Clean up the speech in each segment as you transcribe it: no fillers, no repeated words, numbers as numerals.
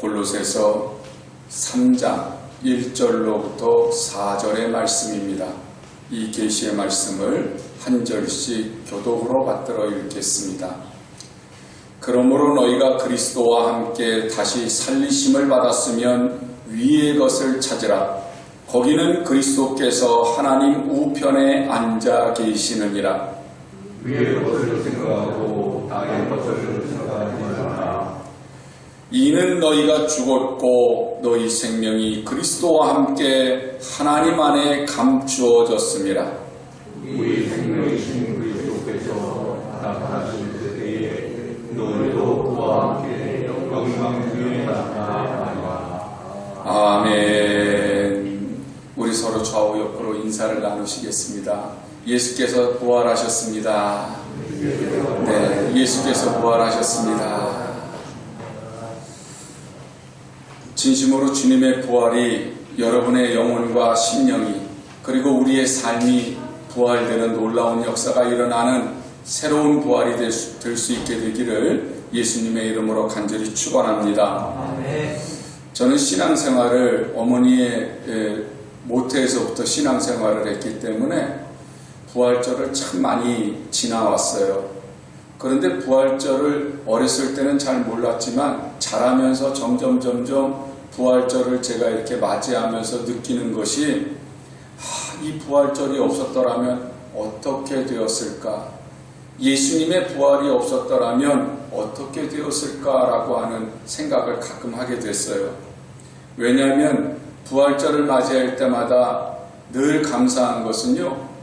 골로새서 3장 1절로부터 4절의 말씀입니다. 이 계시의 말씀을 한 절씩 교독으로 받들어 읽겠습니다. 그러므로 너희가 그리스도와 함께 다시 살리심을 받았으면 위의 것을 찾으라. 거기는 그리스도께서 하나님 우편에 앉아 계시느니라. 위의 것을 생각하고 땅의 것을 생각하지 말라. 이는 너희가 죽었고 너희 생명이 그리스도와 함께 하나님 안에 감추어졌음이라. 우리 생명이신 그리스도께서 나타나실 때에 너희도 그와 함께 영광 중에 나타나리라. 아멘. 우리 서로 좌우 옆으로 인사를 나누시겠습니다. 예수께서 부활하셨습니다. 네, 예수께서 부활하셨습니다. 진심으로 주님의 부활이 여러분의 영혼과 심령이 그리고 우리의 삶이 부활되는 놀라운 역사가 일어나는 새로운 부활이 될 수 있게 되기를 예수님의 이름으로 간절히 축원합니다. 저는 신앙생활을 어머니의 모태에서부터 신앙생활을 했기 때문에 부활절을 참 많이 지나왔어요. 그런데 부활절을 어렸을 때는 잘 몰랐지만 자라면서 점점 부활절을 제가 이렇게 맞이하면서 느끼는 것이 이 부활절이 없었더라면 어떻게 되었을까? 예수님의 부활이 없었더라면 어떻게 되었을까라고 하는 생각을 가끔 하게 됐어요. 왜냐하면 부활절을 맞이할 때마다 늘 감사한 것은요,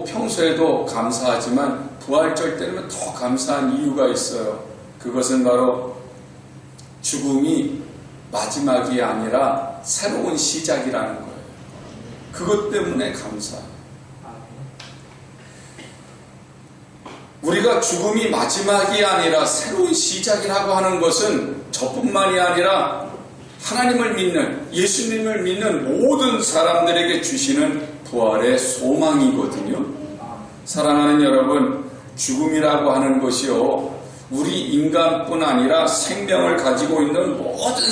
평소에도 감사하지만 부활절 때는 더 감사한 이유가 있어요. 그것은 바로 죽음이 마지막이 아니라 새로운 시작이라는 거예요. 그것 때문에 감사해요. 우리가 죽음이 마지막이 아니라 새로운 시작이라고 하는 것은 저뿐만이 아니라 하나님을 믿는, 예수님을 믿는 모든 사람들에게 주시는 부활의 소망이거든요. 사랑하는 여러분, 죽음이라고 하는 것이요, 우리 인간뿐 아니라 생명을 가지고 있는 모든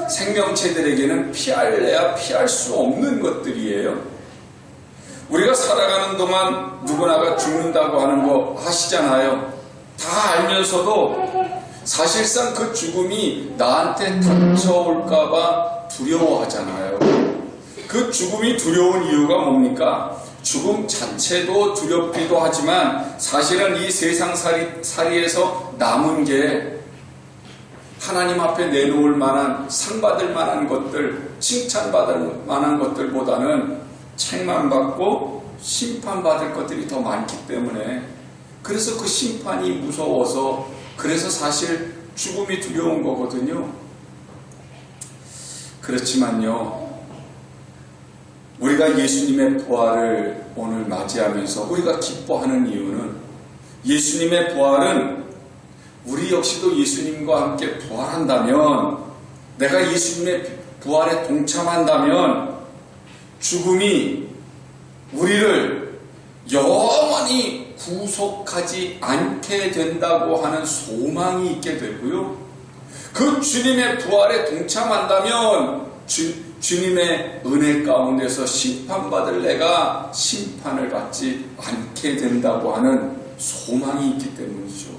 생명체들에게는 피할래야 피할 수 없는 것들이에요. 우리가 살아가는 동안 누구나가 죽는다고 하는 거 아시잖아요. 다 알면서도 사실상 그 죽음이 나한테 닥쳐올까봐 두려워하잖아요. 그 죽음이 두려운 이유가 뭡니까? 죽음 자체도 두렵기도 하지만 사실은 이 세상 살이에서 남은 게 하나님 앞에 내놓을 만한, 상 받을 만한 것들, 칭찬받을 만한 것들보다는 책망받고 심판받을 것들이 더 많기 때문에, 그래서 그 심판이 무서워서, 그래서 사실 죽음이 두려운 거거든요. 그렇지만요, 우리가 예수님의 부활을 오늘 맞이하면서 우리가 기뻐하는 이유는, 예수님의 부활은 우리 역시도 예수님과 함께 부활한다면, 내가 예수님의 부활에 동참한다면 죽음이 우리를 영원히 구속하지 않게 된다고 하는 소망이 있게 되고요. 그 주님의 부활에 동참한다면 주님의 은혜 가운데서 심판받을 내가 심판을 받지 않게 된다고 하는 소망이 있기 때문이죠.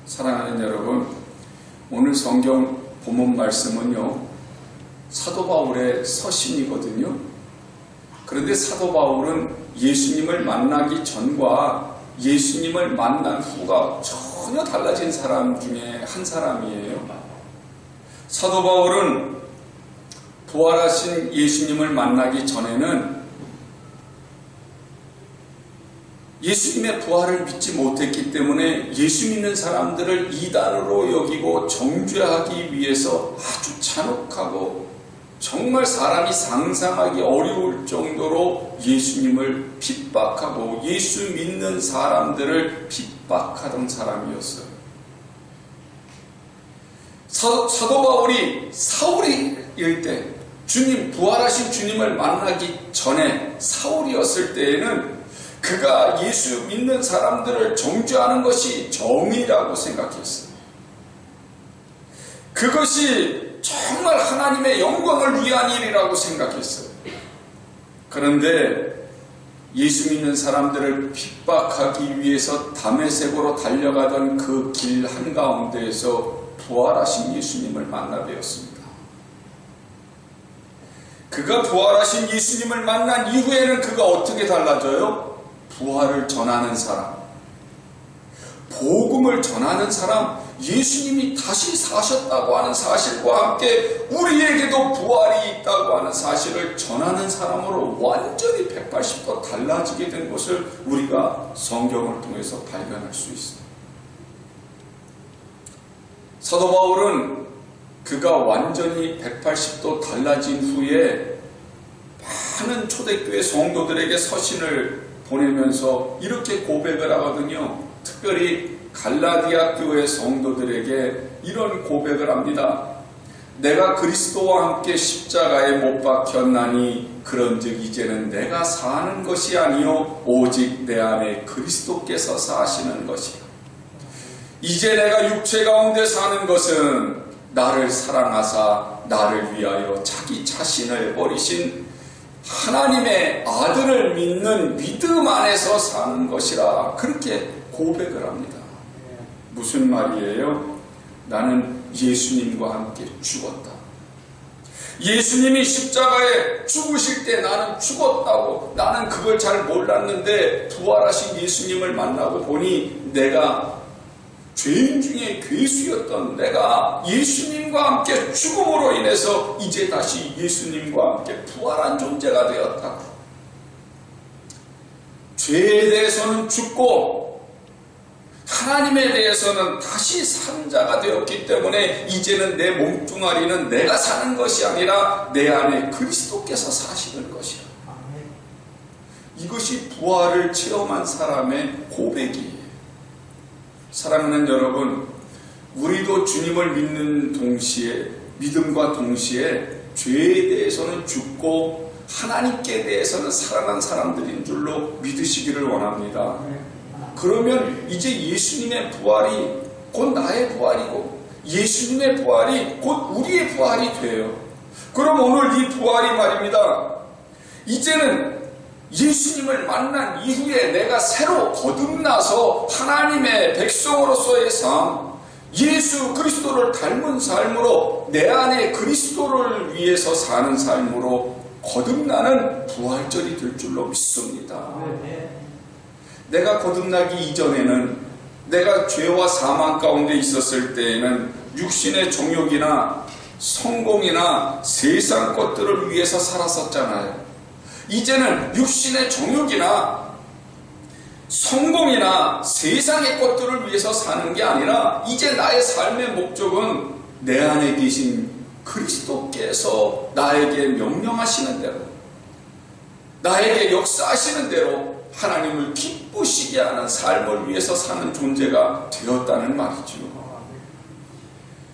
사랑하는 여러분, 오늘 성경 본문 말씀은요, 사도 바울의 서신이거든요. 그런데 사도 바울은 예수님을 만나기 전과 예수님을 만난 후가 전혀 달라진 사람 중에 한 사람이에요. 사도 바울은 부활하신 예수님을 만나기 전에는 예수님의 부활을 믿지 못했기 때문에 예수 믿는 사람들을 이단으로 여기고 정죄하기 위해서 아주 잔혹하고 정말 사람이 상상하기 어려울 정도로 예수님을 핍박하고 예수 믿는 사람들을 핍박하던 사람이었어요. 사도 바울이 사울일 때, 주님, 부활하신 주님을 만나기 전에 사울이었을 때에는 그가 예수 믿는 사람들을 정죄하는 것이 정의라고 생각했어요. 그것이 정말 하나님의 영광을 위한 일이라고 생각했어요. 그런데 예수 믿는 사람들을 핍박하기 위해서 다메섹으로 달려가던 그 길 한가운데에서 부활하신 예수님을 만나 뵈었습니다. 그가 부활하신 예수님을 만난 이후에는 그가 어떻게 달라져요? 부활을 전하는 사람, 복음을 전하는 사람, 예수님이 다시 사셨다고 하는 사실과 함께 우리에게도 부활이 있다고 하는 사실을 전하는 사람으로 완전히 180도 달라지게 된 것을 우리가 성경을 통해서 발견할 수 있어요. 사도 바울은 그가 완전히 180도 달라진 후에 많은 초대교회 성도들에게 서신을 보내면서 이렇게 고백을 하거든요. 특별히 갈라디아 교회 성도들에게 이런 고백을 합니다. 내가 그리스도와 함께 십자가에 못 박혔나니 그런즉 이제는 내가 사는 것이 아니요 오직 내 안에 그리스도께서 사시는 것이라. 이제 내가 육체 가운데 사는 것은 나를 사랑하사 나를 위하여 자기 자신을 버리신 하나님의 아들을 믿는 믿음 안에서 사는 것이라. 그렇게 고백을 합니다. 무슨 말이에요? 나는 예수님과 함께 죽었다. 예수님이 십자가에 죽으실 때 나는 죽었다고, 나는 그걸 잘 몰랐는데 부활하신 예수님을 만나고 보니 내가 죄인 중에 괴수였던 내가 예수님과 함께 죽음으로 인해서 이제 다시 예수님과 함께 부활한 존재가 되었다. 죄에 대해서는 죽고 하나님에 대해서는 다시 산 자가 되었기 때문에 이제는 내 몸뚱아리는 내가 사는 것이 아니라 내 안에 그리스도께서 사시는 것이라. 이것이 부활을 체험한 사람의 고백이에요. 사랑하는 여러분, 우리도 주님을 믿는 동시에, 믿음과 동시에 죄에 대해서는 죽고 하나님께 대해서는 살아난 사람들인 줄로 믿으시기를 원합니다. 그러면 이제 예수님의 부활이 곧 나의 부활이고 예수님의 부활이 곧 우리의 부활이 돼요. 그럼 오늘 이 부활이 말입니다. 이제는 예수님을 만난 이후에 내가 새로 거듭나서 하나님의 백성으로서의 삶, 예수 그리스도를 닮은 삶으로 내 안에 그리스도를 위해서 사는 삶으로 거듭나는 부활절이 될 줄로 믿습니다. 내가 거듭나기 이전에는, 내가 죄와 사망 가운데 있었을 때에는 육신의 정욕이나 성공이나 세상 것들을 위해서 살았었잖아요. 이제는 육신의 정욕이나 성공이나 세상의 것들을 위해서 사는 게 아니라 이제 나의 삶의 목적은 내 안에 계신 그리스도께서 나에게 명령하시는 대로, 나에게 역사하시는 대로 하나님을 기쁘시게 하는 삶을 위해서 사는 존재가 되었다는 말이죠.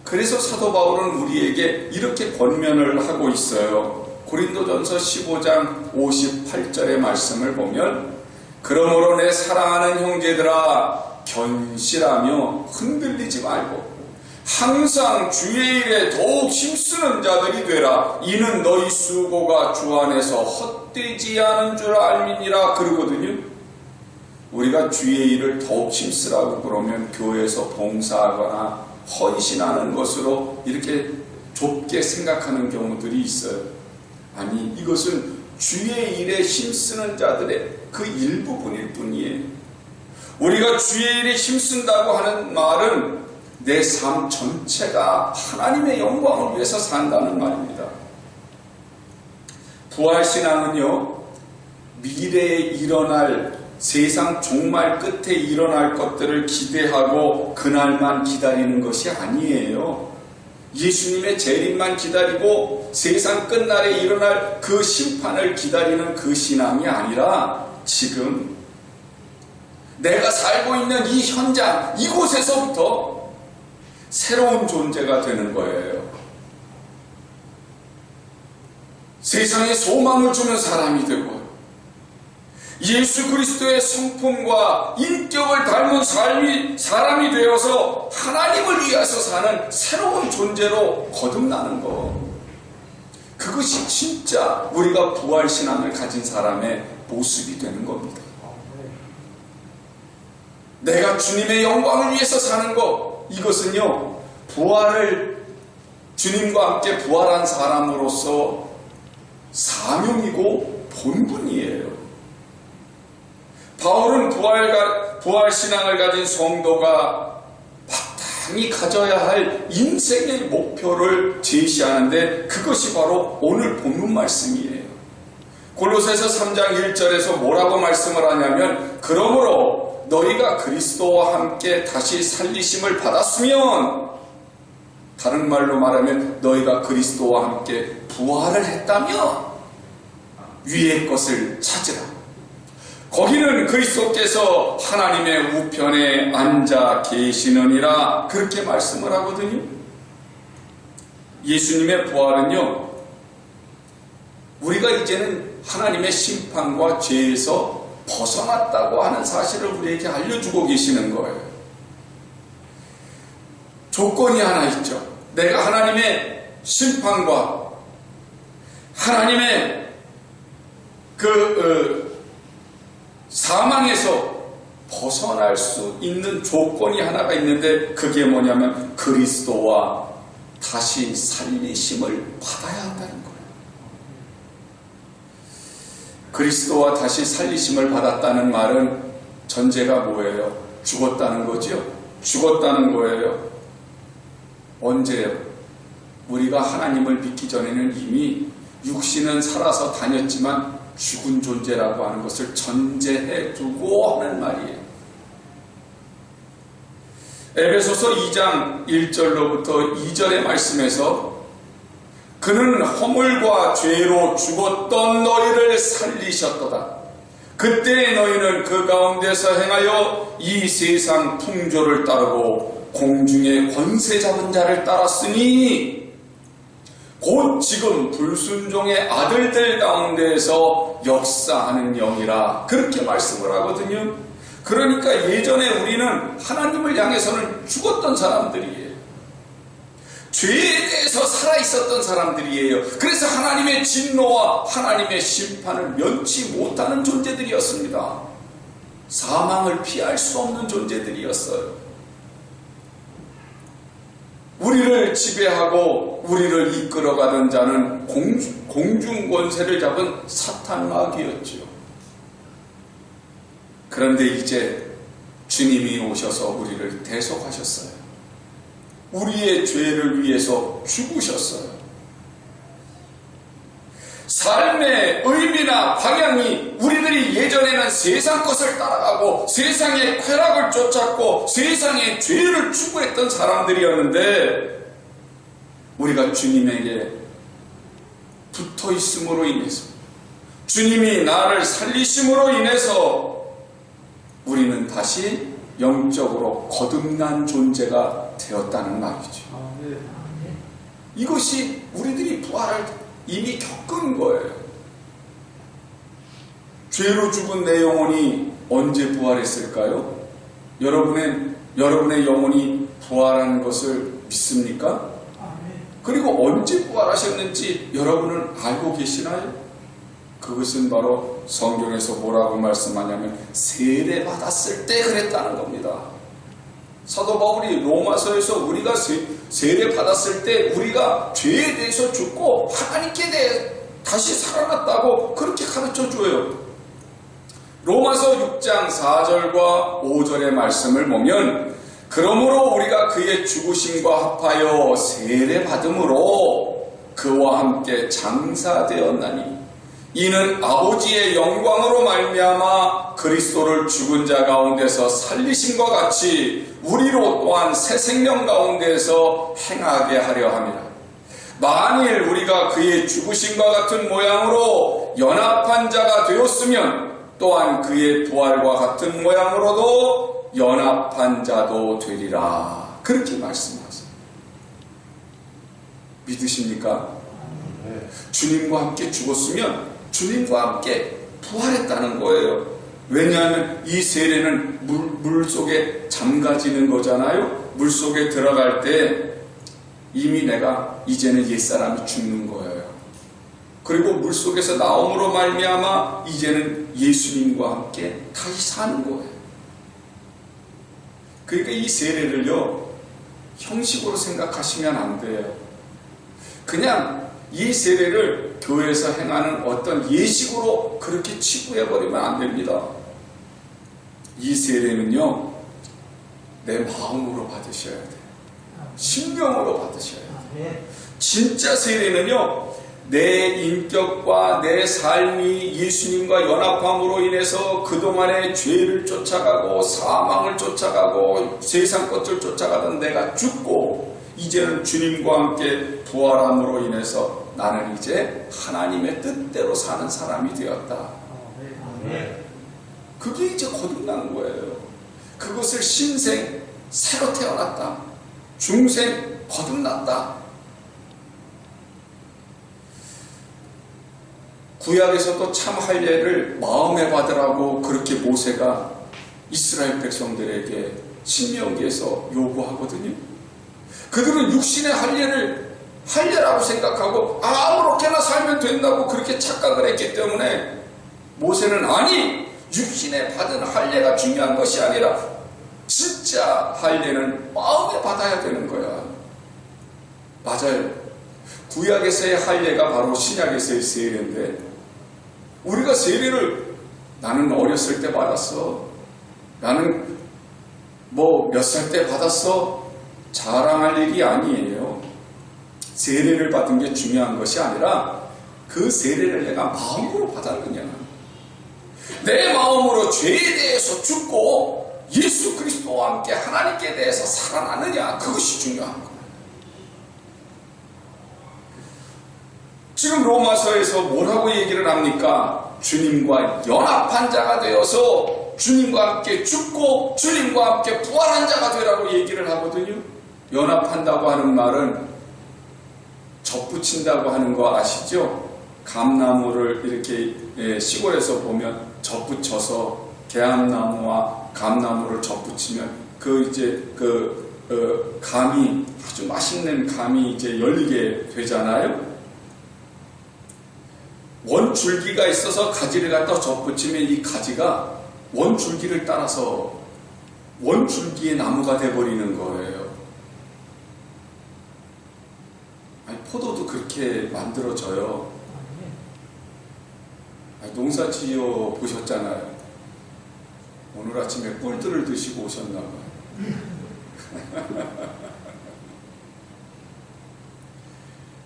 그래서 사도 바울은 우리에게 이렇게 권면을 하고 있어요. 고린도전서 15장 58절의 말씀을 보면, 그러므로 내 사랑하는 형제들아 견실하며 흔들리지 말고 항상 주의 일에 더욱 힘쓰는 자들이 되라. 이는 너희 수고가 주 안에서 헛되지 않은 줄 알미니라. 그러거든요. 우리가 주의 일을 더욱 힘쓰라고 그러면 교회에서 봉사하거나 헌신하는 것으로 이렇게 좁게 생각하는 경우들이 있어요. 아니, 이것은 주의 일에 힘쓰는 자들의 그 일부분일 뿐이에요. 우리가 주의 일에 힘쓴다고 하는 말은 내 삶 전체가 하나님의 영광을 위해서 산다는 말입니다. 부활신앙은요, 미래에 일어날 세상 종말 끝에 일어날 것들을 기대하고 그날만 기다리는 것이 아니에요. 예수님의 재림만 기다리고 세상 끝날에 일어날 그 심판을 기다리는 그 신앙이 아니라 지금 내가 살고 있는 이 현장, 이곳에서부터 새로운 존재가 되는 거예요. 세상에 소망을 주는 사람이 되고 예수 그리스도의 성품과 인격을 닮은 사람이 되어서 하나님을 위해서 사는 새로운 존재로 거듭나는 것. 그것이 진짜 우리가 부활신앙을 가진 사람의 모습이 되는 겁니다. 내가 주님의 영광을 위해서 사는 것, 이것은요, 주님과 함께 부활한 사람으로서 사명이고 본분이에요. 바울은 부활신앙을 가진 성도가 마땅히 가져야 할 인생의 목표를 제시하는데 그것이 바로 오늘 본문 말씀이에요. 골로새서 3장 1절에서 뭐라고 말씀을 하냐면, 그러므로 너희가 그리스도와 함께 다시 살리심을 받았으면, 다른 말로 말하면 너희가 그리스도와 함께 부활을 했다면 위의 것을 찾으라. 거기는 그리스도께서 하나님의 우편에 앉아 계시느니라, 그렇게 말씀을 하거든요. 예수님의 부활은요, 우리가 이제는 하나님의 심판과 죄에서 벗어났다고 하는 사실을 우리에게 알려주고 계시는 거예요. 조건이 하나 있죠. 내가 하나님의 심판과 하나님의 사망에서 벗어날 수 있는 조건이 하나가 있는데, 그게 뭐냐면 그리스도와 다시 살리심을 받아야 한다는 거예요. 그리스도와 다시 살리심을 받았다는 말은 전제가 뭐예요? 죽었다는 거죠. 죽었다는 거예요. 언제요? 우리가 하나님을 믿기 전에는 이미 육신은 살아서 다녔지만 죽은 존재라고 하는 것을 전제해 두고 하는 말이에요. 에베소서 2장 1절로부터 2절의 말씀에서 그는 허물과 죄로 죽었던 너희를 살리셨도다. 그때 너희는 그 가운데서 행하여 이 세상 풍조를 따르고 공중의 권세 잡은 자를 따랐으니 곧 지금 불순종의 아들들 가운데에서 역사하는 영이라, 그렇게 말씀을 하거든요. 그러니까 예전에 우리는 하나님을 향해서는 죽었던 사람들이에요. 죄에 대해서 살아있었던 사람들이에요. 그래서 하나님의 진노와 하나님의 심판을 면치 못하는 존재들이었습니다. 사망을 피할 수 없는 존재들이었어요. 우리를 지배하고 우리를 이끌어가던 자는 공중 권세를 잡은 사탄 마귀였지요. 그런데 이제 주님이 오셔서 우리를 대속하셨어요. 우리의 죄를 위해서 죽으셨어요. 삶의 의미나 방향이 우리들이 예전에는 세상 것을 따라가고 세상의 쾌락을 쫓았고 세상의 죄를 추구했던 사람들이었는데, 우리가 주님에게 붙어 있음으로 인해서, 주님이 나를 살리심으로 인해서 우리는 다시 영적으로 거듭난 존재가 되었다는 말이죠. 이것이 우리들이 부활을 이미 겪은 거예요. 죄로 죽은 내 영혼이 언제 부활했을까요? 여러분의 영혼이 부활한 것을 믿습니까? 그리고 언제 부활하셨는지 여러분은 알고 계시나요? 그것은 바로 성경에서 뭐라고 말씀하냐면 세례 받았을 때 그랬다는 겁니다. 사도 바울이 로마서에서 우리가 세례 받았을 때 우리가 죄에 대해서 죽고 하나님께 대해 다시 살아났다고 그렇게 가르쳐줘요. 로마서 6장 4절과 5절의 말씀을 보면, 그러므로 우리가 그의 죽으심과 합하여 세례 받음으로 그와 함께 장사되었나니 이는 아버지의 영광으로 말미암아 그리스도를 죽은 자 가운데서 살리심과 같이 우리로 또한 새 생명 가운데서 행하게 하려 함이라. 만일 우리가 그의 죽으심과 같은 모양으로 연합한 자가 되었으면 또한 그의 부활과 같은 모양으로도 연합한 자도 되리라. 그렇게 말씀하세요. 믿으십니까? 주님과 함께 죽었으면 주님과 함께 부활했다는 거예요. 왜냐하면 이 세례는 물 속에 잠가지는 거잖아요. 물 속에 들어갈 때 이미 내가 이제는 옛사람이 죽는 거예요. 그리고 물 속에서 나옴으로 말미암아 이제는 예수님과 함께 다시 사는 거예요. 그러니까 이 세례를요, 형식으로 생각하시면 안 돼요. 그냥 이 세례를 교회에서 행하는 어떤 예식으로 그렇게 치부해버리면 안 됩니다. 이 세례는요, 내 마음으로 받으셔야 돼요. 심령으로 받으셔야 돼요. 진짜 세례는요, 내 인격과 내 삶이 예수님과 연합함으로 인해서 그동안의 죄를 쫓아가고 사망을 쫓아가고 세상 것을 쫓아가던 내가 죽고 이제는 주님과 함께 부활함으로 인해서 나는 이제 하나님의 뜻대로 사는 사람이 되었다. 그게 이제 거듭난 거예요. 그것을 신생, 새로 태어났다. 중생, 거듭났다. 구약에서도 참 할례를 마음에 받으라고 그렇게 모세가 이스라엘 백성들에게 신명기에서 요구하거든요. 그들은 육신의 할례를 할례라고 생각하고 아무렇게나 살면 된다고 그렇게 착각을 했기 때문에 모세는 아니, 육신에 받은 할례가 중요한 것이 아니라 진짜 할례는 마음에 받아야 되는 거야. 맞아요. 구약에서의 할례가 바로 신약에서의 세례인데, 우리가 세례를 나는 어렸을 때 받았어, 나는 뭐 몇 살 때 받았어, 자랑할 일이 아니에요. 세례를 받은 게 중요한 것이 아니라 그 세례를 내가 마음으로 받았느냐, 내 마음으로 죄에 대해서 죽고 예수 그리스도와 함께 하나님께 대해서 살아나느냐, 그것이 중요한 거예요. 지금 로마서에서 뭐라고 얘기를 합니까? 주님과 연합한 자가 되어서 주님과 함께 죽고 주님과 함께 부활한 자가 되라고 얘기를 하거든요. 연합한다고 하는 말은 접붙인다고 하는 거 아시죠? 감나무를 이렇게 시골에서 보면 접붙여서 개암나무와 감나무를 접붙이면 감이, 아주 맛있는 감이 이제 열리게 되잖아요. 원줄기가 있어서 가지를 갖다 접붙이면 이 가지가 원줄기를 따라서 원줄기의 나무가 돼버리는 거예요. 아니, 포도도 그렇게 만들어져요. 아니, 농사 지어 보셨잖아요. 오늘 아침에 꿀들을 드시고 오셨나 봐요.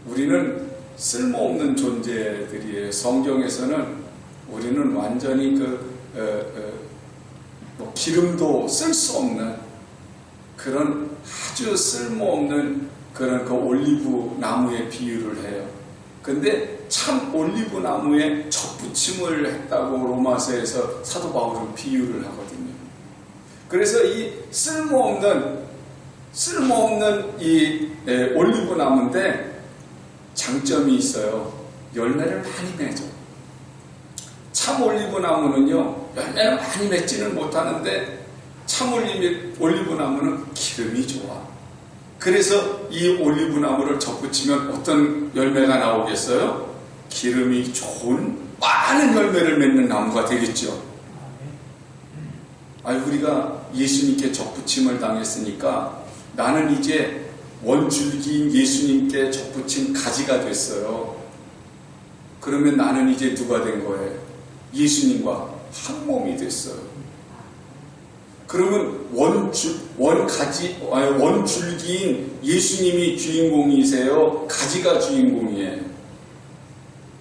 우리는 쓸모없는 존재들이에요. 성경에서는 우리는 완전히 기름도 쓸 수 없는 그런 아주 쓸모없는 그런 그 올리브 나무에 비유를 해요. 근데 참 올리브 나무에 접붙임을 했다고 로마서에서 사도 바울은 비유를 하거든요. 그래서 이 쓸모없는 이 올리브 나무인데 장점이 있어요. 열매를 많이 맺어. 참 올리브 나무는요, 열매를 많이 맺지는 못하는데 참 올리브 나무는 기름이 좋아. 그래서 이 올리브 나무를 접붙이면 어떤 열매가 나오겠어요? 기름이 좋은 많은 열매를 맺는 나무가 되겠죠. 우리가 예수님께 접붙임을 당했으니까 나는 이제 원줄기인 예수님께 접붙인 가지가 됐어요. 그러면 나는 이제 누가 된 거예요? 예수님과 한 몸이 됐어요. 그러면 원줄기인 예수님이 주인공이세요? 가지가 주인공이에요?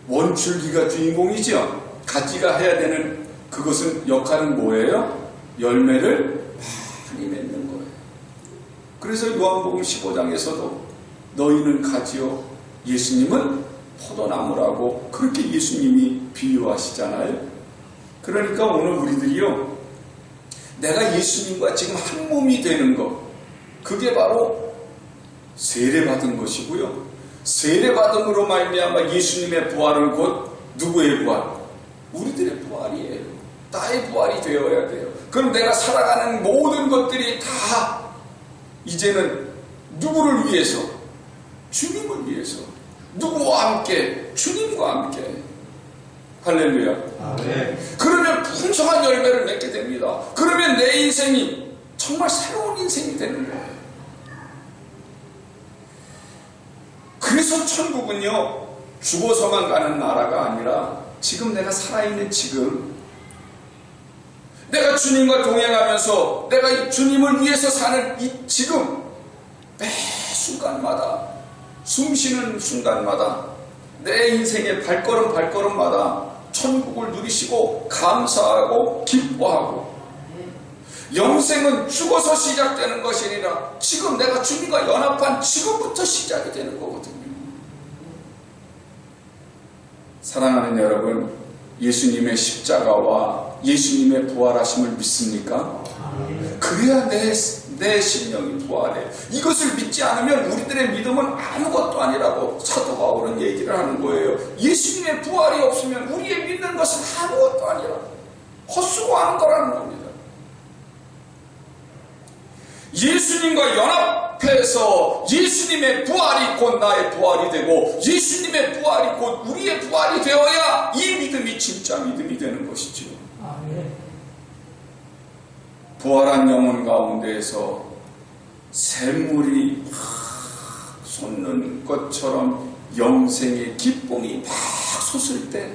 원줄기가 주인공이죠? 가지가 해야 되는 그것은 역할은 뭐예요? 열매를 많이 맺는 거예요. 그래서 요한복음 15장에서도 너희는 가지요, 예수님은 포도나무라고 그렇게 예수님이 비유하시잖아요. 그러니까 오늘 우리들이요, 내가 예수님과 지금 한 몸이 되는 것, 그게 바로 세례받은 것이고요. 세례받음으로 말미암아 예수님의 부활은 곧 누구의 부활? 우리들의 부활이에요. 나의 부활이 되어야 돼요. 그럼 내가 살아가는 모든 것들이 다 이제는 누구를 위해서? 주님을 위해서. 누구와 함께? 주님과 함께. 할렐루야. 아멘. 그러면 풍성한 열매를 맺게 됩니다. 그러면 내 인생이 정말 새로운 인생이 되는 거예요. 그래서 천국은요, 죽어서만 가는 나라가 아니라 지금 내가 살아있는 지금, 내가 주님과 동행하면서 내가 이 주님을 위해서 사는 이 지금, 매 순간마다, 숨 쉬는 순간마다 내 인생의 발걸음마다 천국을 누리시고 감사하고 기뻐하고, 영생은 죽어서 시작되는 것이 아니라 지금 내가 주님과 연합한 지금부터 시작이 되는 거거든요. 사랑하는 여러분, 예수님의 십자가와 예수님의 부활하심을 믿습니까? 그래야 내 심령이 부활해. 이것을 믿지 않으면 우리들의 믿음은 아무것도 아니라고 사도 바울은 얘기를 하는 거예요. 예수님의 부활이 없으면 우리의 믿는 것은 아무것도 아니라 헛수고하는 거라는 겁니다. 예수님과 연합해서 예수님의 부활이 곧 나의 부활이 되고 예수님의 부활이 곧 우리의 부활이 되어야 이 믿음이 진짜 믿음이 되는 것이지요. 부활한 영혼 가운데에서 샘물이 막 솟는 것처럼 영생의 기쁨이 막 솟을 때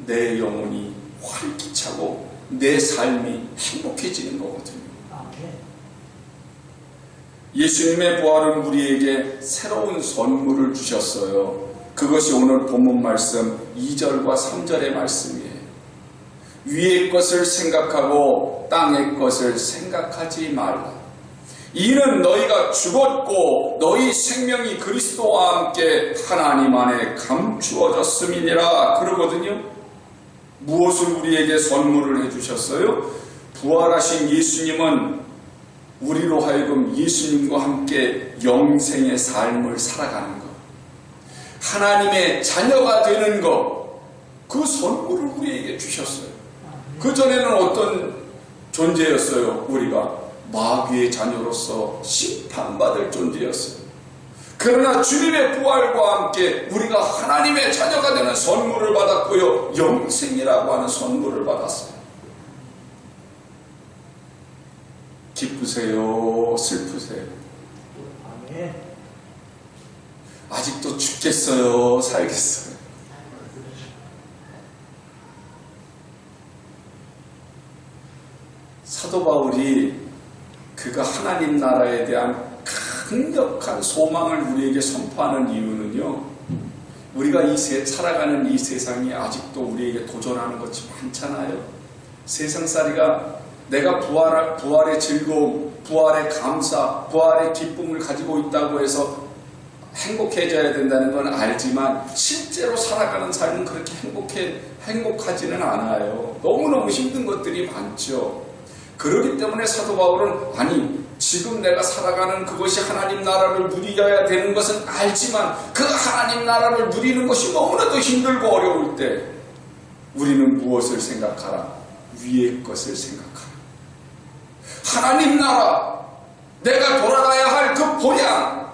내 영혼이 활기차고 내 삶이 행복해지는 거거든요. 예수님의 부활은 우리에게 새로운 선물을 주셨어요. 그것이 오늘 본문 말씀 2절과 3절의 말씀이에요. 위의 것을 생각하고 땅의 것을 생각하지 말라. 이는 너희가 죽었고 너희 생명이 그리스도와 함께 하나님 안에 감추어졌음이니라 그러거든요. 무엇을 우리에게 선물을 해주셨어요? 부활하신 예수님은 우리로 하여금 예수님과 함께 영생의 삶을 살아가는 것, 하나님의 자녀가 되는 것, 그 선물을 우리에게 주셨어요. 그전에는 어떤 존재였어요? 우리가 마귀의 자녀로서 심판받을 존재였어요. 그러나 주님의 부활과 함께 우리가 하나님의 자녀가 되는 선물을 받았고요, 영생이라고 하는 선물을 받았어요. 기쁘세요? 슬프세요? 아직도 죽겠어요? 살겠어요? 사도 바울이 그가 하나님 나라에 대한 강력한 소망을 우리에게 선포하는 이유는요, 우리가 살아가는 이 세상이 아직도 우리에게 도전하는 것이 많잖아요. 세상살이가 내가 부활의 즐거움, 부활의 감사, 부활의 기쁨을 가지고 있다고 해서 행복해져야 된다는 건 알지만 실제로 살아가는 삶은 그렇게 행복하지는 않아요. 너무너무 힘든 것들이 많죠. 그렇기 때문에 사도 바울은 아니, 지금 내가 살아가는 그것이 하나님 나라를 누려야 되는 것은 알지만 그 하나님 나라를 누리는 것이 너무나도 힘들고 어려울 때 우리는 무엇을 생각하라? 위의 것을 생각하라. 하나님 나라, 내가 돌아가야 할 그 본향,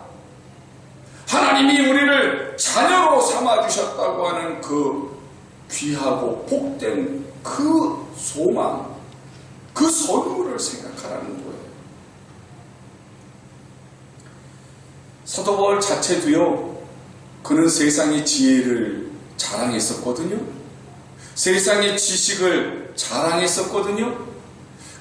하나님이 우리를 자녀로 삼아주셨다고 하는 그 귀하고 복된 그 소망, 그 선물을 생각하라는 거예요. 사도 바울 자체도요, 그는 세상의 지혜를 자랑했었거든요. 세상의 지식을 자랑했었거든요.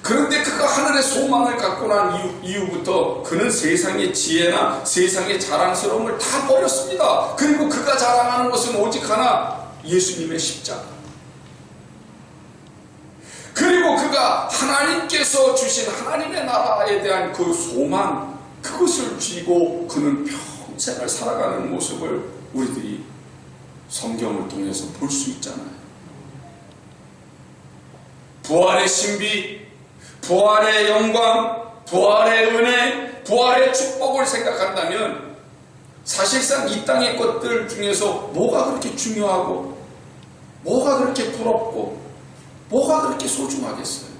그런데 그가 하늘의 소망을 갖고 난 이후부터 그는 세상의 지혜나 세상의 자랑스러움을 다 버렸습니다. 그리고 그가 자랑하는 것은 오직 하나, 예수님의 십자가. 그리고 그가 하나님께서 주신 하나님의 나라에 대한 그 소망, 그것을 쥐고 그는 평생을 살아가는 모습을 우리들이 성경을 통해서 볼 수 있잖아요. 부활의 신비, 부활의 영광, 부활의 은혜, 부활의 축복을 생각한다면 사실상 이 땅의 것들 중에서 뭐가 그렇게 중요하고 뭐가 그렇게 부럽고 뭐가 그렇게 소중하겠어요?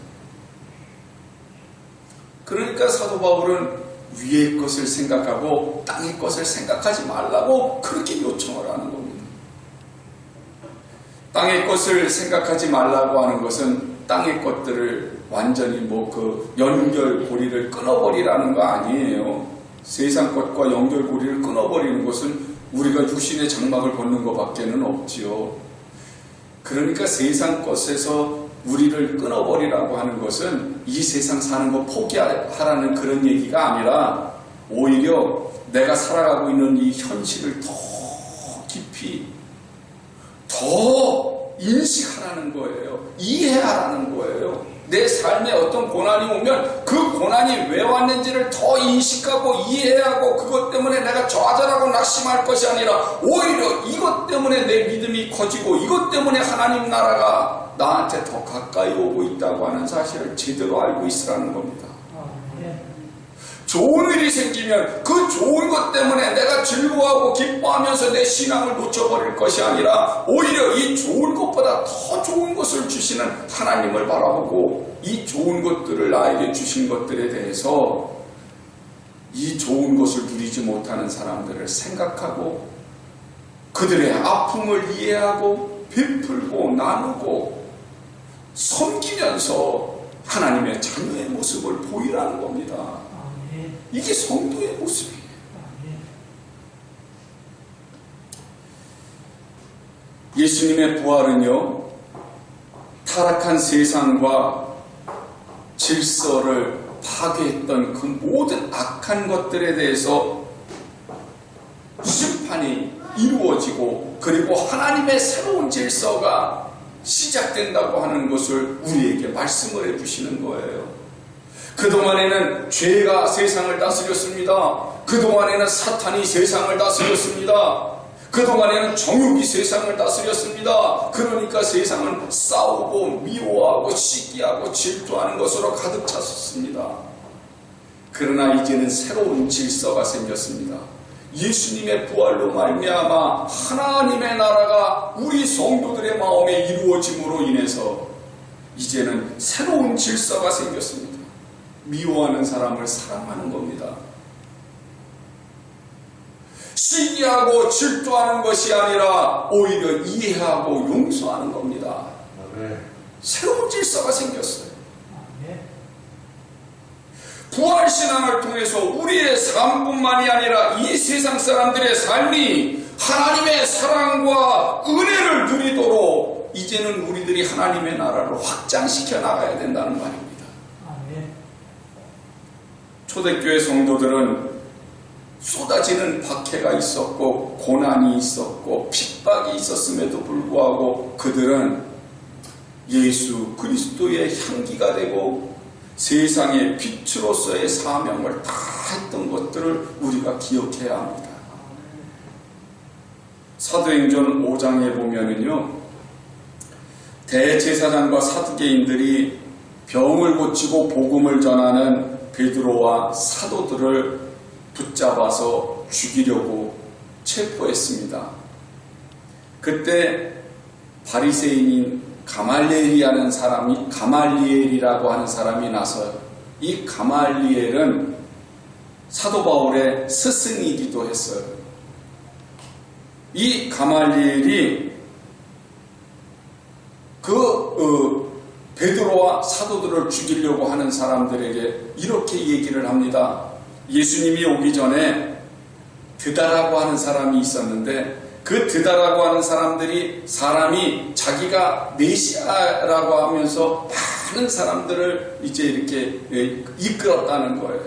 그러니까 사도 바울은 위의 것을 생각하고 땅의 것을 생각하지 말라고 그렇게 요청을 하는 겁니다. 땅의 것을 생각하지 말라고 하는 것은 땅의 것들을 완전히 연결고리를 끊어버리라는 거 아니에요. 세상 것과 연결고리를 끊어버리는 것은 우리가 육신의 장막을 걷는 것밖에는 없지요. 그러니까 세상 것에서 우리를 끊어버리라고 하는 것은 이 세상 사는 거 포기하라는 그런 얘기가 아니라 오히려 내가 살아가고 있는 이 현실을 더 깊이 더 인식하라는 거예요. 이해하라는 거예요. 내 삶에 어떤 고난이 오면 그 고난이 왜 왔는지를 더 인식하고 이해하고 그것 때문에 내가 좌절하고 낙심할 것이 아니라 오히려 이것 때문에 내 믿음이 커지고 이것 때문에 하나님 나라가 나한테 더 가까이 오고 있다고 하는 사실을 제대로 알고 있으라는 겁니다. 좋은 일이 생기면 그 좋은 것 때문에 내가 즐거워하고 기뻐하면서 내 신앙을 놓쳐버릴 것이 아니라 오히려 이 좋은 것보다 더 좋은 것을 주시는 하나님을 바라보고 이 좋은 것들을 나에게 주신 것들에 대해서 이 좋은 것을 누리지 못하는 사람들을 생각하고 그들의 아픔을 이해하고 베풀고 나누고 섬기면서 하나님의 자녀의 모습을 보이라는 겁니다. 이게 성도의 모습이에요. 예수님의 부활은요, 타락한 세상과 질서를 파괴했던 그 모든 악한 것들에 대해서 심판이 이루어지고 그리고 하나님의 새로운 질서가 시작된다고 하는 것을 우리에게 말씀을 해주시는 거예요. 그동안에는 죄가 세상을 다스렸습니다. 그동안에는 사탄이 세상을 다스렸습니다. 그동안에는 정욕이 세상을 다스렸습니다. 그러니까 세상은 싸우고 미워하고 시기하고 질투하는 것으로 가득 찼었습니다. 그러나 이제는 새로운 질서가 생겼습니다. 예수님의 부활로 말미암아 하나님의 나라가 우리 성도들의 마음에 이루어짐으로 인해서 이제는 새로운 질서가 생겼습니다. 미워하는 사람을 사랑하는 겁니다. 시기하고 질투하는 것이 아니라 오히려 이해하고 용서하는 겁니다. 새로운 질서가 생겼어요. 부활신앙을 통해서 우리의 삶뿐만이 아니라 이 세상 사람들의 삶이 하나님의 사랑과 은혜를 누리도록 이제는 우리들이 하나님의 나라를 확장시켜 나가야 된다는 말입니다. 초대교회 성도들은 쏟아지는 박해가 있었고 고난이 있었고 핍박이 있었음에도 불구하고 그들은 예수 그리스도의 향기가 되고 세상의 빛으로서의 사명을 다 했던 것들을 우리가 기억해야 합니다. 사도행전 5장에 보면은요, 대제사장과 사두개인들이 병을 고치고 복음을 전하는 베드로와 사도들을 붙잡아서 죽이려고 체포했습니다. 그때 바리새인인 가말리엘이라고 하는 사람이 나서요. 이 가말리엘은 사도 바울의 스승이기도 했어요. 이 가말리엘이 베드로와 사도들을 죽이려고 하는 사람들에게 이렇게 얘기를 합니다. 예수님이 오기 전에 드다라고 하는 사람이 있었는데 그 드다라고 하는 사람이 자기가 메시아라고 하면서 많은 사람들을 이제 이렇게 이끌었다는 거예요.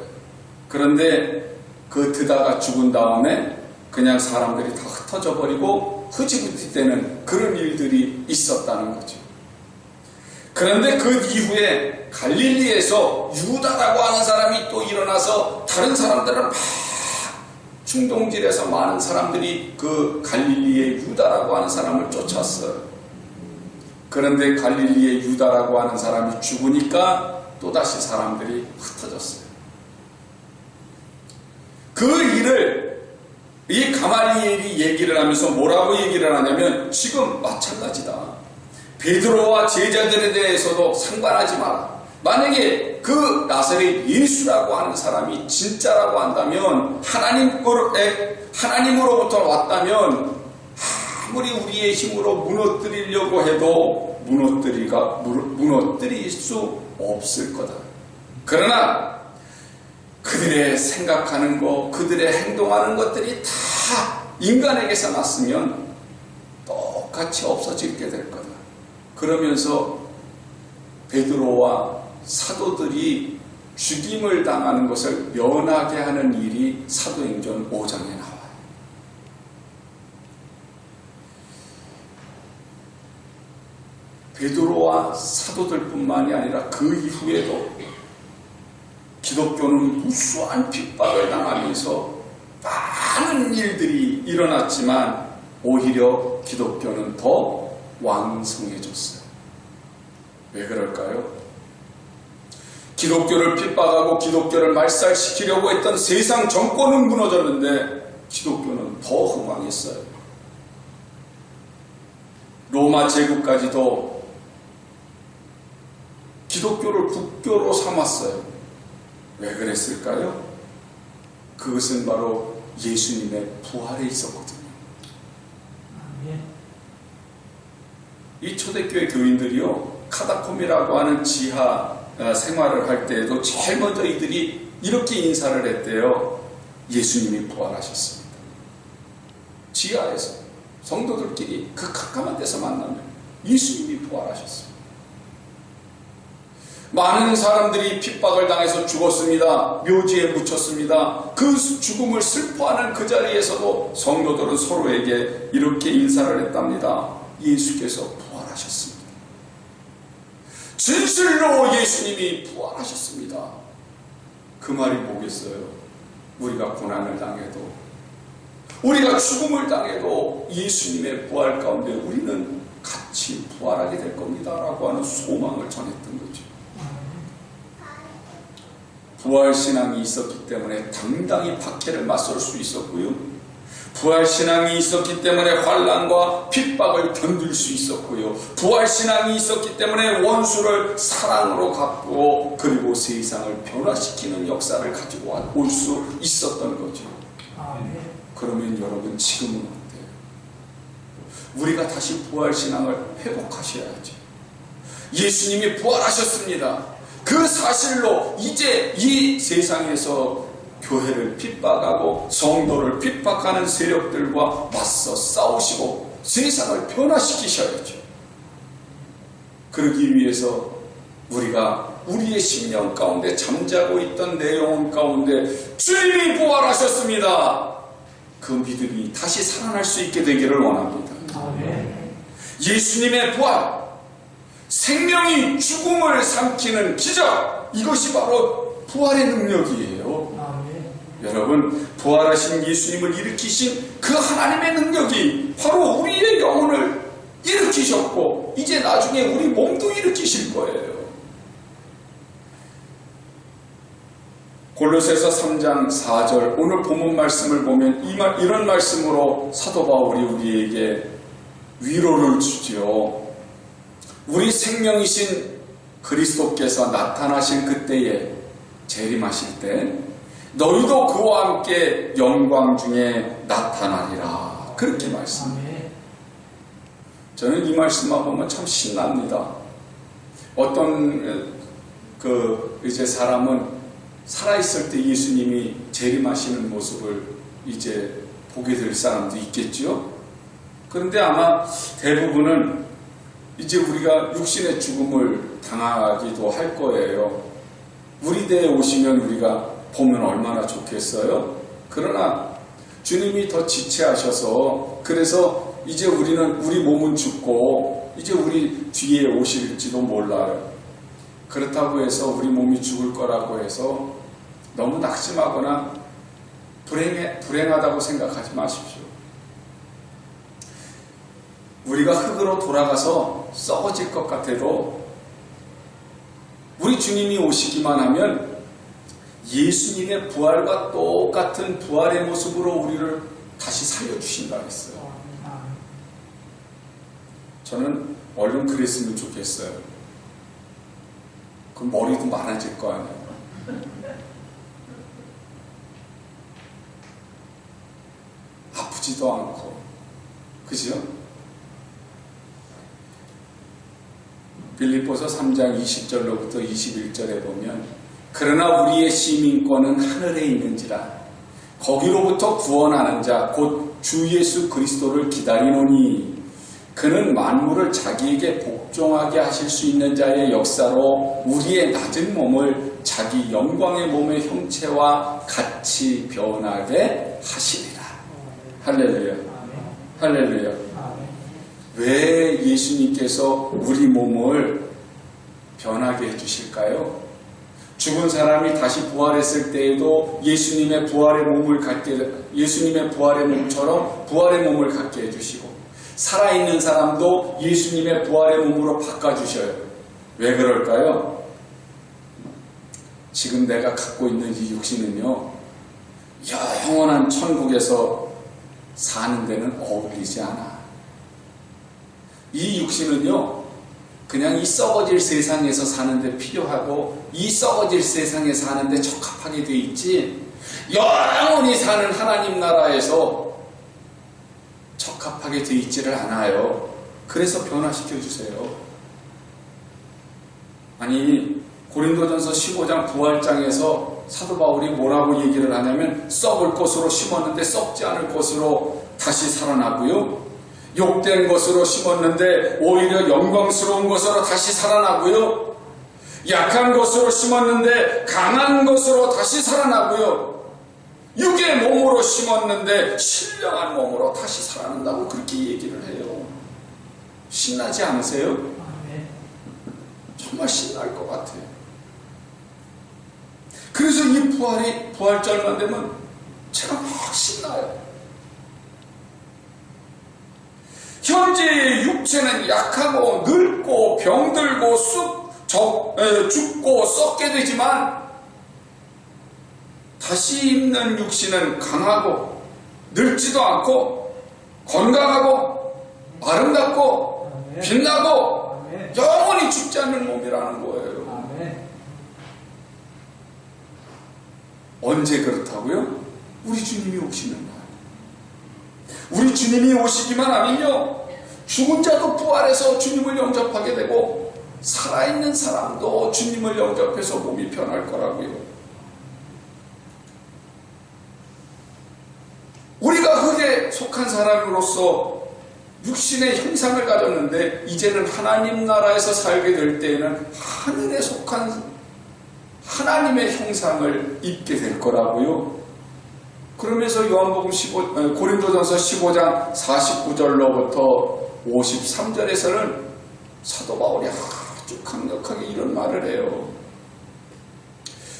그런데 그 드다가 죽은 다음에 그냥 사람들이 다 흩어져 버리고 흐지부지 되는 그런 일들이 있었다는 거죠. 그런데 그 이후에 갈릴리에서 유다라고 하는 사람이 또 일어나서 다른 사람들은 막 충동질해서 많은 사람들이 그 갈릴리의 유다라고 하는 사람을 쫓았어요. 그런데 갈릴리의 유다라고 하는 사람이 죽으니까 또다시 사람들이 흩어졌어요. 그 일을 이 가말리엘이 얘기를 하면서 뭐라고 얘기를 하냐면 지금 마찬가지다. 베드로와 제자들에 대해서도 상관하지 마라. 만약에 그 나사렛 예수라고 하는 사람이 진짜라고 한다면 하나님으로부터 왔다면 아무리 우리의 힘으로 무너뜨리려고 해도 무너뜨릴 수 없을 거다. 그러나 그들의 생각하는 것, 그들의 행동하는 것들이 다 인간에게서 났으면 똑같이 없어지게 될 거다. 그러면서 베드로와 사도들이 죽임을 당하는 것을 면하게 하는 일이 사도행전 5장에 나와요. 베드로와 사도들뿐만이 아니라 그 이후에도 기독교는 무수한 핍박을 당하면서 많은 일들이 일어났지만 오히려 기독교는 더 왕성해졌어요. 왜 그럴까요? 기독교를 핍박하고 기독교를 말살시키려고 했던 세상 정권은 무너졌는데 기독교는 더 흥왕했어요. 로마 제국까지도 기독교를 국교로 삼았어요. 왜 그랬을까요? 그것은 바로 예수님의 부활에 있었거든요. 이 초대교회 교인들이요, 카다콤이라고 하는 지하 생활을 할 때에도 제일 먼저 이들이 이렇게 인사를 했대요. 예수님이 부활하셨습니다. 지하에서 성도들끼리 그 가까운 데서 만나면 예수님이 부활하셨습니다. 많은 사람들이 핍박을 당해서 죽었습니다. 묘지에 묻혔습니다. 그 죽음을 슬퍼하는 그 자리에서도 성도들은 서로에게 이렇게 인사를 했답니다. 예수께서 부활하셨습니다. 진실로 예수님이 부활하셨습니다. 그 말이 뭐겠어요? 우리가 고난을 당해도, 우리가 죽음을 당해도 예수님의 부활 가운데 우리는 같이 부활하게 될 겁니다 라고 하는 소망을 전했던 거죠. 부활신앙이 있었기 때문에 당당히 박해를 맞설 수 있었고요, 부활신앙이 있었기 때문에 환난과 핍박을 견딜 수 있었고요, 부활신앙이 있었기 때문에 원수를 사랑으로 갚고 그리고 세상을 변화시키는 역사를 가지고 올 수 있었던 거죠. 그러면 여러분 지금은 어때요? 우리가 다시 부활신앙을 회복하셔야죠. 예수님이 부활하셨습니다. 그 사실로 이제 이 세상에서 교회를 핍박하고 성도를 핍박하는 세력들과 맞서 싸우시고 세상을 변화시키셔야죠. 그러기 위해서 우리가 우리의 심령 가운데 잠자고 있던 내 영혼 가운데 주님이 부활하셨습니다, 그 믿음이 다시 살아날 수 있게 되기를 원합니다. 예수님의 부활, 생명이 죽음을 삼키는 기적, 이것이 바로 부활의 능력이에요. 여러분, 부활하신 예수님을 일으키신 그 하나님의 능력이 바로 우리의 영혼을 일으키셨고 이제 나중에 우리 몸도 일으키실 거예요. 골로새서 3장 4절 오늘 본문 말씀을 보면 이런 말씀으로 사도 바울이 우리에게 위로를 주지요. 우리 생명이신 그리스도께서 나타나실 그때에 재림하실 때 너희도 그와 함께 영광 중에 나타나리라, 그렇게 말씀해요. 저는 이 말씀만 보면 참 신납니다. 어떤 이제 사람은 살아있을 때 예수님이 재림하시는 모습을 이제 보게 될 사람도 있겠죠. 그런데 아마 대부분은 이제 우리가 육신의 죽음을 당하기도 할 거예요. 우리 대에 오시면 우리가 보면 얼마나 좋겠어요. 그러나 주님이 더 지체하셔서 그래서 이제 우리 몸은 죽고 이제 우리 뒤에 오실지도 몰라요. 그렇다고 해서 우리 몸이 죽을 거라고 해서 너무 낙심하거나 불행하다고 생각하지 마십시오. 우리가 흙으로 돌아가서 썩어질 것 같아도 우리 주님이 오시기만 하면 예수님의 부활과 똑같은 부활의 모습으로 우리를 다시 살려주신다 했어요. 저는 얼른 그랬으면 좋겠어요. 그럼 머리도 많아질 거 아니에요. 아프지도 않고, 그죠? 빌립보서 3장 20절로부터 21절에 보면 그러나 우리의 시민권은 하늘에 있는지라 거기로부터 구원하는 자 곧 주 예수 그리스도를 기다리노니 그는 만물을 자기에게 복종하게 하실 수 있는 자의 역사로 우리의 낮은 몸을 자기 영광의 몸의 형체와 같이 변하게 하시리라. 할렐루야. 할렐루야. 왜 예수님께서 우리 몸을 변하게 해주실까요? 죽은 사람이 다시 부활했을 때에도 예수님의 부활의 몸처럼 부활의 몸을 갖게 해주시고, 살아있는 사람도 예수님의 부활의 몸으로 바꿔주셔요. 왜 그럴까요? 지금 내가 갖고 있는 이 육신은요, 영원한 천국에서 사는 데는 어울리지 않아. 이 육신은요, 그냥 이 썩어질 세상에서 사는데 필요하고 이 썩어질 세상에 사는데 적합하게 돼 있지, 영원히 사는 하나님 나라에서 적합하게 돼 있지를 않아요. 그래서 변화시켜 주세요. 아니, 고린도전서 15장 부활장에서 사도 바울이 뭐라고 얘기를 하냐면, 썩을 것으로 심었는데 썩지 않을 것으로 다시 살아나고요, 욕된 것으로 심었는데 오히려 영광스러운 것으로 다시 살아나고요, 약한 것으로 심었는데 강한 것으로 다시 살아나고요, 육의 몸으로 심었는데 신령한 몸으로 다시 살아난다고 그렇게 얘기를 해요. 신나지 않으세요? 정말 신날 것 같아요. 그래서 이 부활절만 되면 제가 막 신나요. 현재의 육체는 약하고 늙고 병들고 죽고 썩게 되지만, 다시 입는 육신은 강하고 늙지도 않고 건강하고 아름답고 빛나고 영원히 죽지 않는 몸이라는 거예요. 언제 그렇다고요? 우리 주님이 오시는 날. 우리 주님이 오시기만 하면요, 죽은 자도 부활해서 주님을 영접하게 되고 살아있는 사람도 주님을 영접해서 몸이 변할 거라고요. 우리가 흙에 속한 사람으로서 육신의 형상을 가졌는데, 이제는 하나님 나라에서 살게 될 때에는 하늘에 속한 하나님의 형상을 입게 될 거라고요. 그러면서 고린도전서 15장 49절로부터 53절에서는 사도 바울이 아주 강력하게 이런 말을 해요.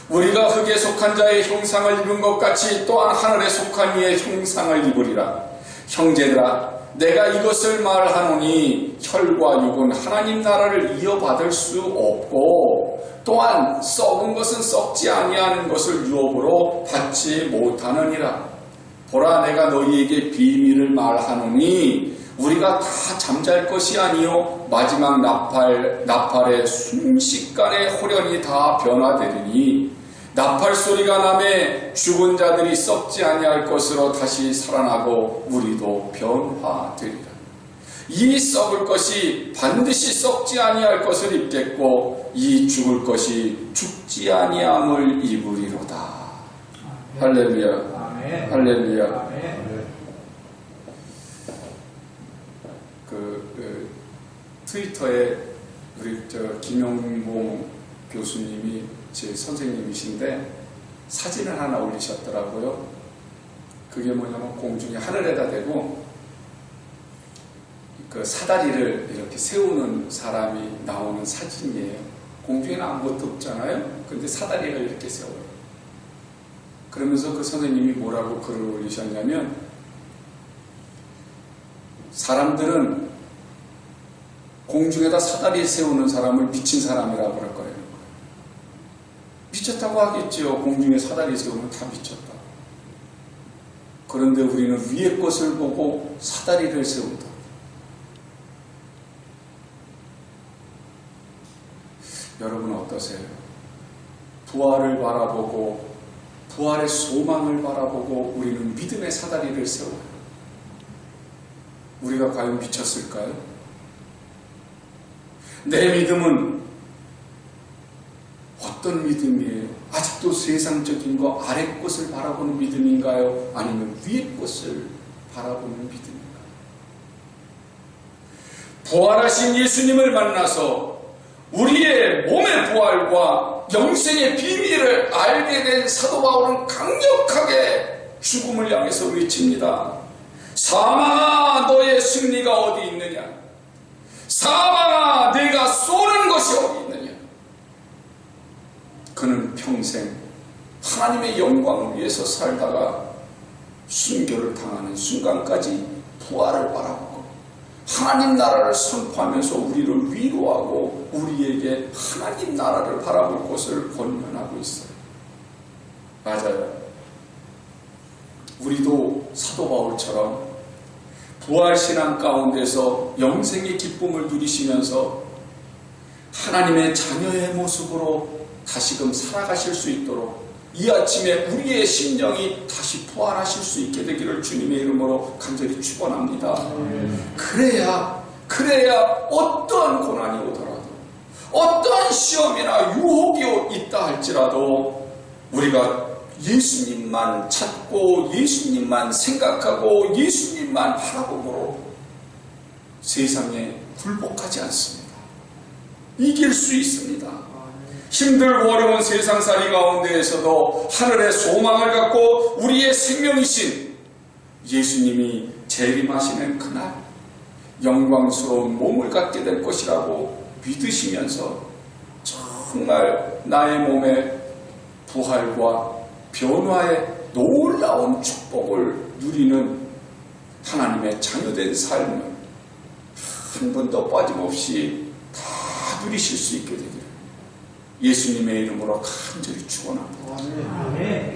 우리가 흙에 속한 자의 형상을 입은 것 같이 또한 하늘에 속한 이의 형상을 입으리라. 형제들아, 내가 이것을 말하노니 혈과 육은 하나님 나라를 이어받을 수 없고, 또한 썩은 것은 썩지 아니하는 것을 유업으로 받지 못하느니라. 보라, 내가 너희에게 비밀을 말하노니 우리가 다 잠잘 것이 아니요 마지막 나팔의 순식간에 호련히 다 변화되리니, 나팔 소리가 나매 죽은 자들이 썩지 아니할 것으로 다시 살아나고 우리도 변화되리라. 이 썩을 것이 반드시 썩지 아니할 것을 입겠고 이 죽을 것이 죽지 아니함을 입으리로다. 할렐루야. 할렐루야. 트위터에 우리 김용봉 교수님이 제 선생님이신데 사진을 하나 올리셨더라고요. 그게 뭐냐면 공중에 하늘에다 대고 그 사다리를 이렇게 세우는 사람이 나오는 사진이에요. 공중에는 아무것도 없잖아요. 근데 사다리를 이렇게 세워요. 그러면서 그 선생님이 뭐라고 글을 올리셨냐면, 사람들은 공중에다 사다리 세우는 사람을 미친 사람이라고 그럴 거예요. 미쳤다고 하겠지요. 공중에 사다리 세우면 다 미쳤다. 그런데 우리는 위의 것을 보고 사다리를 세운다. 여러분 어떠세요? 부활을 바라보고 부활의 소망을 바라보고 우리는 믿음의 사다리를 세워요. 우리가 과연 미쳤을까요? 내 믿음은 어떤 믿음이에요? 아직도 세상적인 거 아래 것을 바라보는 믿음인가요? 아니면 위의 것을 바라보는 믿음인가요? 부활하신 예수님을 만나서 우리의 몸의 부활과 영생의 비밀을 알게 된 사도 바울은 강력하게 죽음을 향해서 외칩니다. 사망아 너의 승리가 어디 있느냐? 사망아 내가 쏘는 것이 어디 있느냐? 그는 평생 하나님의 영광을 위해서 살다가 순교를 당하는 순간까지 부활을 바라보고 하나님 나라를 선포하면서 우리를 위로하고 우리에게 하나님 나라를 바라볼 것을 권면하고 있어요. 맞아요. 우리도 사도 바울처럼 부활신앙 가운데서 영생의 기쁨을 누리시면서 하나님의 자녀의 모습으로 다시금 살아가실 수 있도록 이 아침에 우리의 심령이 다시 부활하실 수 있게 되기를 주님의 이름으로 간절히 축원합니다. 그래야 어떠한 고난이 오더라도 어떠한 시험이나 유혹이 있다 할지라도 우리가 예수님만 찾고 예수님만 생각하고 예수님만 바라봄으로 세상에 굴복하지 않습니다. 이길 수 있습니다. 힘들고 어려운 세상살이 가운데에서도 하늘의 소망을 갖고 우리의 생명이신 예수님이 재림하시는 그날 영광스러운 몸을 갖게 될 것이라고 믿으시면서 정말 나의 몸의 부활과 변화의 놀라운 축복을 누리는 하나님의 자녀된 삶을 한 번도 빠짐없이 다 누리실 수 있게 되기를 예수님의 이름으로 간절히 축원합니다.